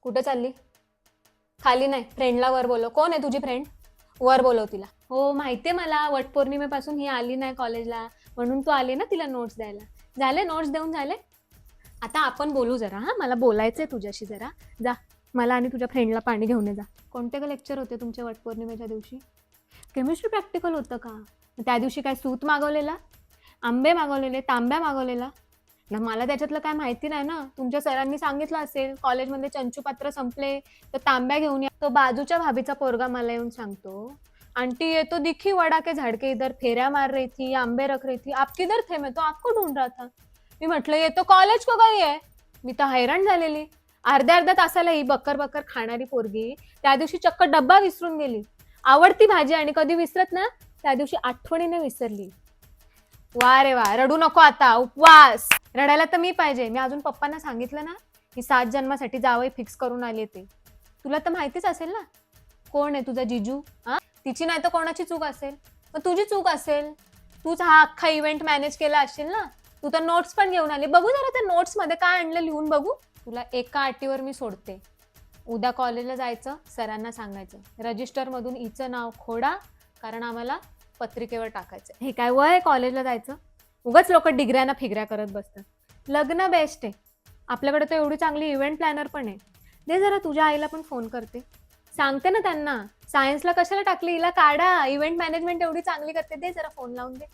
कुठे चालली? खाली नाही, फ्रेंडला वर बोलव. कोण आहे तुझी फ्रेंड? वर बोलव तिला. हो माहितीये मला, वटपौर्णिमेपासून ही आली नाही कॉलेजला, म्हणून तू आली ना तिला नोट्स द्यायला. झाले नोट्स देऊन झाले? आता आपण बोलू जरा. हा, मला बोलायचंय तुझ्याशी जरा. जा, मला आणि तुझ्या फ्रेंडला पाणी घेऊन ये जा. कोणते का लेक्चर होते तुमच्या वटपौर्णिमेच्या दिवशी? केमिस्ट्री प्रॅक्टिकल होतं का? त्या दिवशी काय सूत मागवलेला, आंबे मागवलेले, तांब्या मागवलेला ना? मला त्याच्यातलं काय माहिती नाही ना. तुमच्या सरांनी सांगितलं असेल कॉलेजमध्ये चंचूपात्र संपले तर तांब्या घेऊन या. तो बाजूच्या भाभीचा पोरगा मला येऊन सांगतो, आंटी ये तो दिखी वड़ा के झाड के इधर फेऱ्या मार रही थी, आंबे रख रही थी, आप किधर थे? मैं तो आपको ढूंढ रहा था. मी म्हटलं ये तो कॉलेज को गई आहे. मी तर हैराण झालेली. अर्ध्या अर्ध्या तासाला ही बक्कर बक्कर खाणारी पोरगी त्या दिवशी चक्क डब्बा विसरून गेली. आवडती भाजी आणि कधी विसरत ना, त्या दिवशी आठवणीने विसरली. वा रे वा, रडू नको आता, उपवास. रडायला तर मी पाहिजे. मी अजून पप्पांना सांगितलं ना की 7 जन्मासाठी जावई फिक्स करून आले ते. तुला तर माहितीच असेल ना कोण आहे तुझा जिजू. हा, तिची नाही तर कोणाची चूक असेल? मग तुझी चूक असेल. तूच हा अख्खा इव्हेंट मॅनेज केला असेल ना. तू तर नोट्स पण घेऊन आली. बघू जरा त्या नोट्स मध्ये काय आणलं लिहून बघू. तुला एका अटीवर मी सोडते. उद्या कॉलेजला जायचं, सरांना सांगायचं रजिस्टर मधून हिचं नाव खोडा, कारण आम्हाला पत्रिकेवर टाकायचं. हे काय वय कॉलेजला जायचं? उगाच लोक डिग्र्या फिगऱ्या करत बसतात. लग्न बेस्ट आहे. आपल्याकडे तर एवढी चांगली इव्हेंट प्लॅनर पण आहे. दे जरा, तुझ्या आईला पण फोन करते, सांगते ना त्यांना सायन्सला कशाला टाकली, हिला काढा, इव्हेंट मॅनेजमेंट एवढी चांगली करते. दे जरा फोन लावून दे.